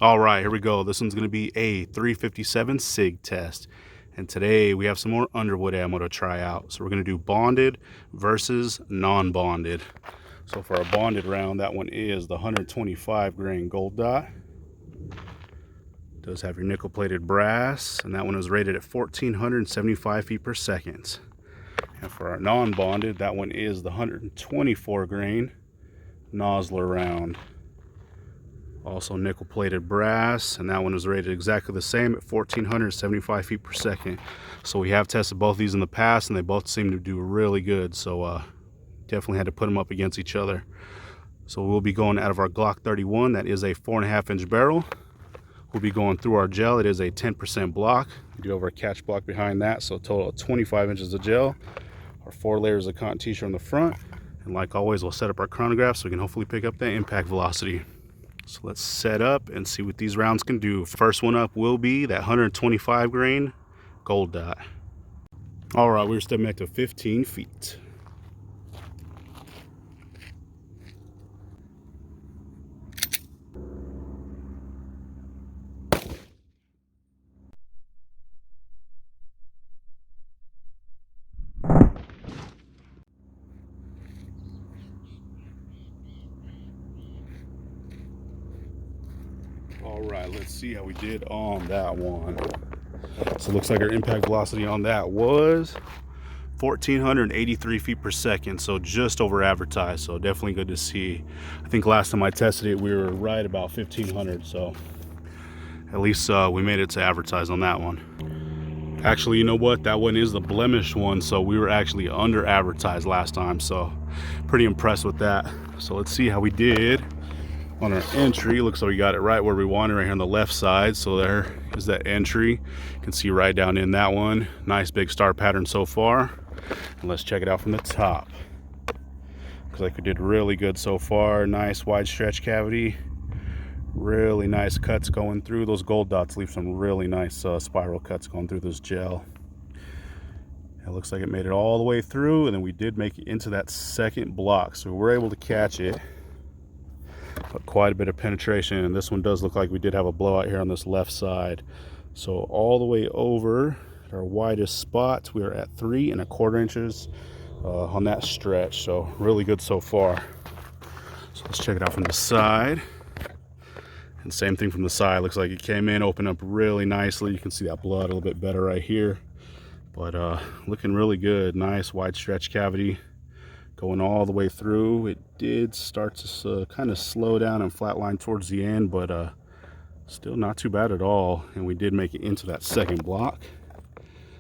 All right, here we go. This one's going to be a 357 SIG test. And today we have some more Underwood ammo to try out. So we're going to do bonded versus non-bonded. So for our bonded round, that one is the 125 grain gold dot. It does have your nickel plated brass, and that one is rated at 1475 feet per second. And for our non-bonded, that one is the 124 grain Nosler round. Also nickel plated brass, and that one was rated exactly the same at 1475 feet per second. So we have tested both these in the past, and they both seem to do really good. So definitely had to put them up against each other. So we'll be going out of our Glock 31. That is a 4.5-inch barrel. We'll be going through our gel. It is a 10% block. We do have our catch block behind that, so a total of 25 inches of gel. Our 4 layers of cotton t-shirt on the front. And like always, we'll set up our chronograph so we can hopefully pick up that impact velocity. So let's set up and see what these rounds can do. First one up will be that 125 grain gold dot. All right, we're stepping back to 15 feet. All right, let's see how we did on that one. So it looks like our impact velocity on that was 1,483 feet per second, so just over advertised. So definitely good to see. I think last time I tested it, we were right about 1,500. So at least we made it to advertise on that one. Actually, you know what? That one is the blemish one, so we were actually under advertised last time. So pretty impressed with that. So let's see how we did on our entry. Looks like we got it right where we wanted, right here on the left side. So there is that entry. You can see right down in that one. Nice big star pattern so far. And let's check it out from the top. Looks like we did really good so far. Nice wide stretch cavity. Really nice cuts going through. Those gold dots leave some really nice spiral cuts going through this gel. It looks like it made it all the way through, and then we did make it into that second block, so we were able to catch it. But quite a bit of penetration, and this one does look like we did have a blowout here on this left side. So all the way over at our widest spot, we are at 3¼ inches on that stretch. So really good so far. So let's check it out from the side. And same thing from the side. Looks like it came in, opened up really nicely. You can see that blowout a little bit better right here. But looking really good. Nice wide stretch cavity going all the way through. It did start to kind of slow down and flatline towards the end, but still not too bad at all. And we did make it into that second block.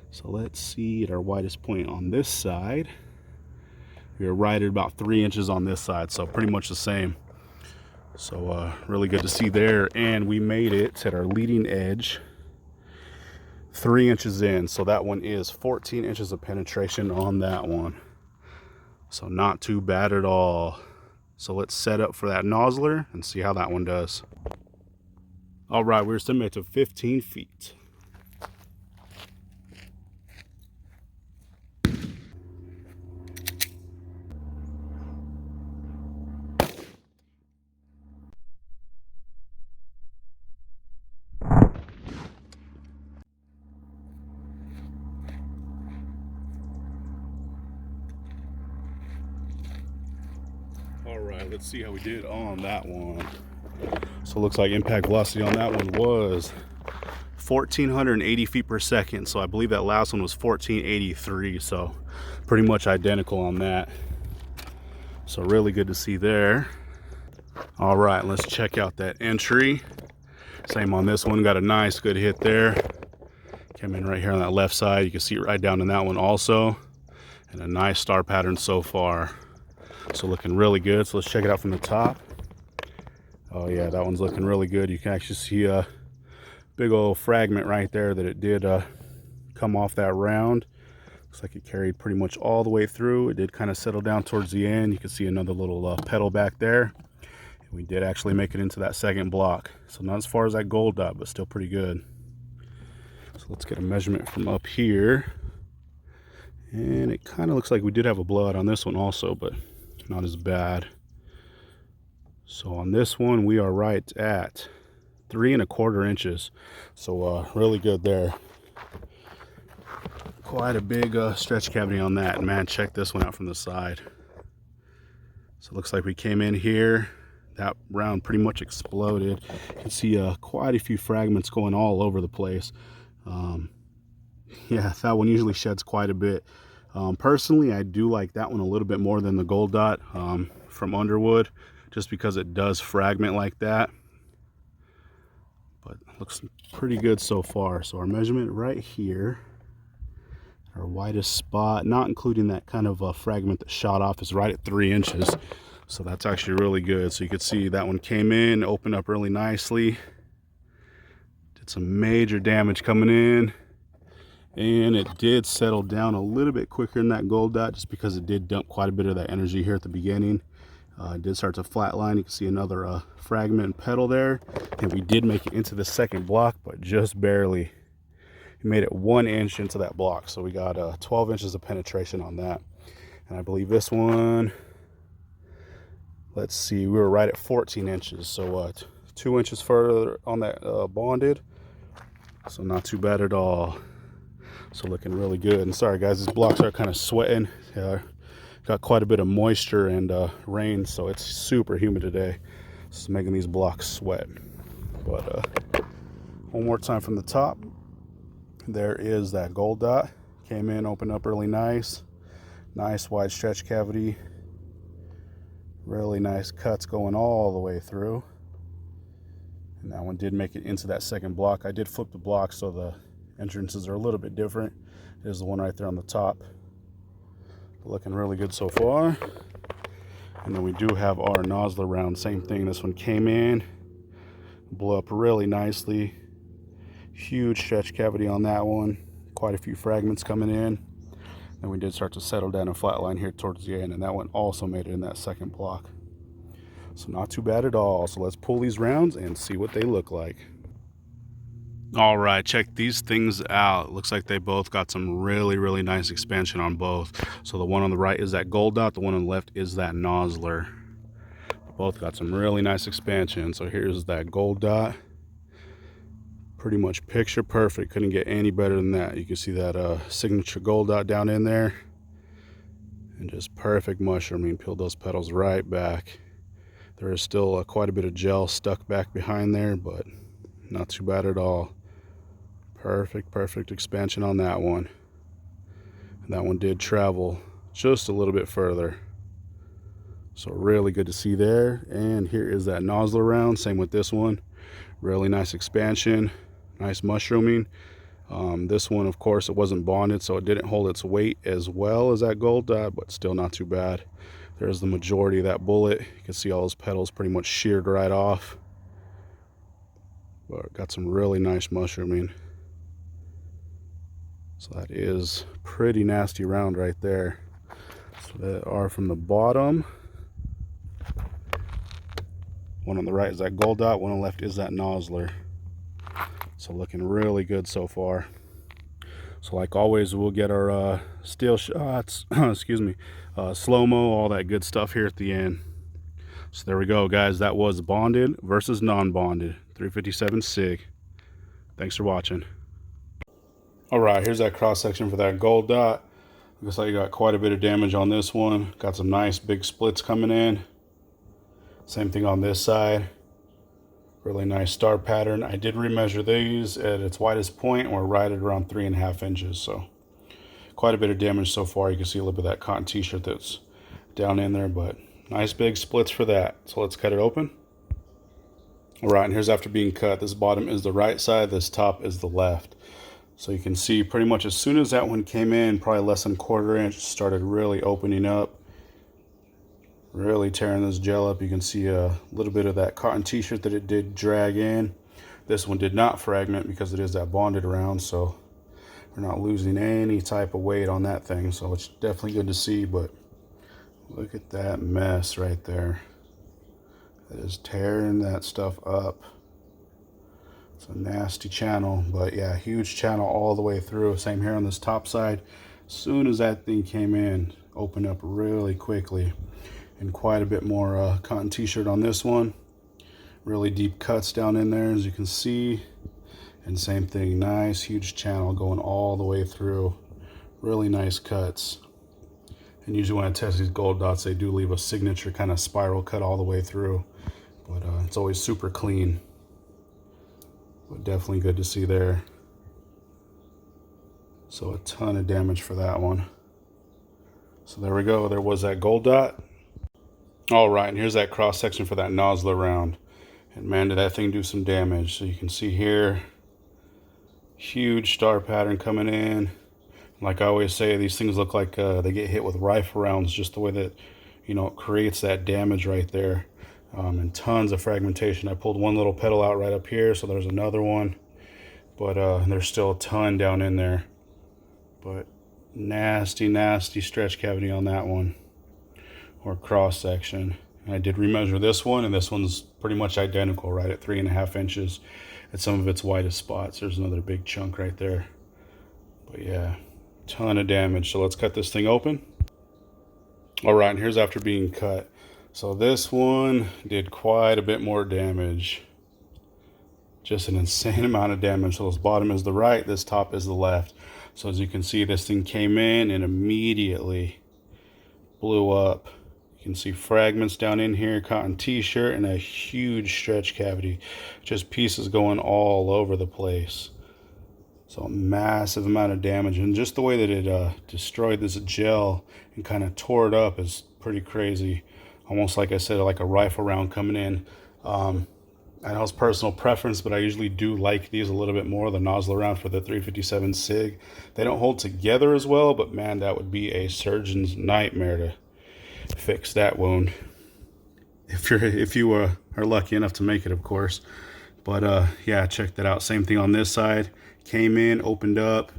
So let's see at our widest point on this side. We are right at about 3 inches on this side, so pretty much the same. So really good to see there. And we made it at our leading edge 3 inches in. So that one is 14 inches of penetration on that one. So not too bad at all. So let's set up for that Nosler and see how that one does. All right, we're estimated to 15 feet. All right, let's see how we did on that one. So it looks like impact velocity on that one was 1,480 feet per second. So I believe that last one was 1,483. So pretty much identical on that. So really good to see there. All right, let's check out that entry. Same on this one, got a nice good hit there. Came in right here on that left side. You can see it right down in that one also. And a nice star pattern so far. So looking really good. So let's check it out from the top. Oh yeah, that one's looking really good. You can actually see a big old fragment right there that it did come off that round. Looks like it carried pretty much all the way through. It did kind of settle down towards the end. You can see another little pedal back there. And we did actually make it into that second block. So not as far as that gold dot, but still pretty good. So let's get a measurement from up here. And it kind of looks like we did have a blowout on this one also, but not as bad. So on this one, we are right at 3¼ inches. So really good there. Quite a big stretch cavity on that. And man, check this one out from the side. So it looks like we came in here, that round pretty much exploded. You can see quite a few fragments going all over the place. Yeah, that one usually sheds quite a bit. Personally, I do like that one a little bit more than the gold dot from Underwood, just because it does fragment like that. But looks pretty good so far. So our measurement right here, our widest spot, not including that kind of fragment that shot off, is right at 3 inches. So that's actually really good. So you can see that one came in, opened up really nicely. Did some major damage coming in. And it did settle down a little bit quicker than that gold dot, just because it did dump quite a bit of that energy here at the beginning. It did start to flatline. You can see another fragment and petal there. And we did make it into the second block, but just barely. We made it 1 inch into that block. So we got 12 inches of penetration on that. And I believe this one, let's see, we were right at 14 inches. So 2 inches further on that bonded. So not too bad at all. So looking really good. And sorry guys, these blocks are kind of sweating. Got quite a bit of moisture and rain, so it's super humid today. It's making these blocks sweat. But one more time from the top. There is that gold dot. Came in, opened up really nice. Nice wide stretch cavity. Really nice cuts going all the way through. And that one did make it into that second block. I did flip the block, so the entrances are a little bit different. There's the one right there on the top. Looking really good so far. And then we do have our Nosler round. Same thing. This one came in, blew up really nicely. Huge stretch cavity on that one. Quite a few fragments coming in. Then we did start to settle down and flatline here towards the end, and that one also made it in that second block. So not too bad at all. So let's pull these rounds and see what they look like. All right, check these things out. Looks like they both got some really nice expansion on both. So the one on the right is that gold dot, the one on the left is that Nosler. Both got some really nice expansion. So here's that gold dot. Pretty much picture perfect. Couldn't get any better than that. You can see that signature gold dot down in there. And just perfect mushrooming. Peeled those petals right back. There is still quite a bit of gel stuck back behind there, but not too bad at all. Perfect expansion on that one. And that one did travel just a little bit further. So really good to see there. And here is that Nosler round. Same with this one. Really nice expansion. Nice mushrooming. This one, of course, it wasn't bonded, so it didn't hold its weight as well as that gold dot, but still not too bad. There's the majority of that bullet. You can see all those petals pretty much sheared right off. But got some really nice mushrooming. So that is pretty nasty round right there. So that are from the bottom. One on the right is that gold dot, one on the left is that Nosler. So looking really good so far. So like always, we'll get our still shots, excuse me, slow-mo, all that good stuff here at the end. So there we go, guys. That was bonded versus non-bonded 357 SIG. Thanks for watching. All right, here's that cross section for that gold dot. Looks like you got quite a bit of damage on this one. Got some nice big splits coming in. Same thing on this side. Really nice star pattern. I did remeasure these at its widest point, and we're right at around 3½ inches. So quite a bit of damage so far. You can see a little bit of that cotton t-shirt that's down in there, but nice big splits for that. So let's cut it open. All right, and here's after being cut. This bottom is the right side, this top is the left. So you can see pretty much as soon as that one came in, probably less than 1/4 inch, started really opening up, really tearing this gel up. You can see a little bit of that cotton t-shirt that it did drag in. This one did not fragment because it is that bonded round, so we're not losing any type of weight on that thing. So it's definitely good to see, but look at that mess right there. That is tearing that stuff up. It's a nasty channel, but yeah, huge channel all the way through. Same here on this top side. As soon as that thing came in, opened up really quickly. And quite a bit more cotton t-shirt on this one. Really deep cuts down in there, as you can see. And same thing, nice huge channel going all the way through. Really nice cuts. And usually when I test these gold dots, they do leave a signature kind of spiral cut all the way through. But it's always super clean. But definitely good to see there. So a ton of damage for that one. So there we go, there was that gold dot. All right, and here's that cross section for that Nosler round. And man, did that thing do some damage. So you can see here, huge star pattern coming in. Like I always say, these things look like they get hit with rifle rounds, just the way that, you know, it creates that damage right there. And tons of fragmentation. I pulled one little petal out right up here, so there's another one. But there's still a ton down in there. But nasty, nasty stretch cavity on that one, or cross section. I did remeasure this one, and this one's pretty much identical, right at 3.5 inches at some of its widest spots. There's another big chunk right there. But yeah, ton of damage. So let's cut this thing open. All right, and here's after being cut. So this one did quite a bit more damage. Just an insane amount of damage. So this bottom is the right, this top is the left. So as you can see, this thing came in and immediately blew up. You can see fragments down in here, cotton t-shirt, and a huge stretch cavity. Just pieces going all over the place. So a massive amount of damage. And just the way that it destroyed this gel and kind of tore it up is pretty crazy. Almost like I said, like a rifle round coming in. I know it's personal preference, but I usually do like these a little bit more, the Nosler round for the 357 SIG. They don't hold together as well, but man, that would be a surgeon's nightmare to fix that wound, if you are lucky enough to make it, of course. But yeah, check that out. Same thing on this side. Came in, opened up,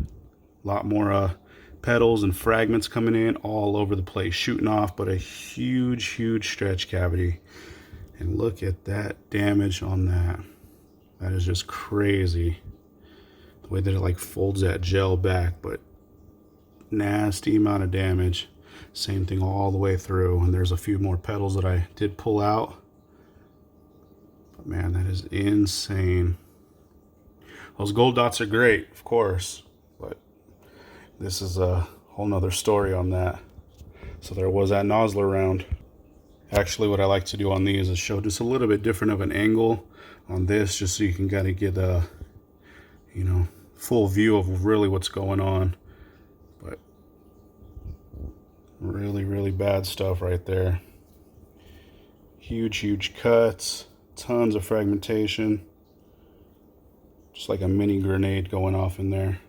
a lot more petals and fragments coming in all over the place, shooting off, but a huge stretch cavity. And look at that damage on that. That is just crazy, the way that it like folds that gel back. But nasty amount of damage. Same thing all the way through. And there's a few more petals that I did pull out. But man, that is insane. Those gold dots are great, of course, but this is a whole nother story on that. So there was that Nosler round. Actually, what I like to do on these is show just a little bit different of an angle on this, just so you can kind of get a, you know, full view of really what's going on. But really bad stuff right there. Huge cuts, tons of fragmentation. Just like a mini grenade going off in there.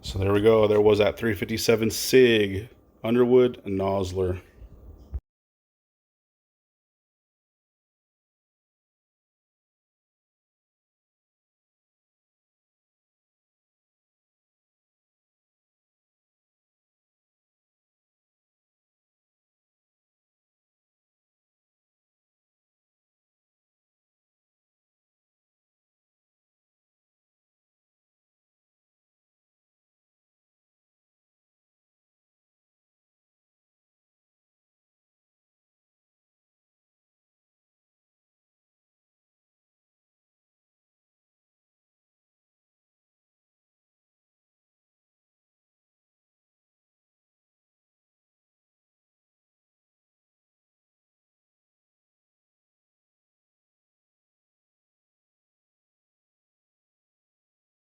So there we go. There was that 357 SIG Underwood and Nosler.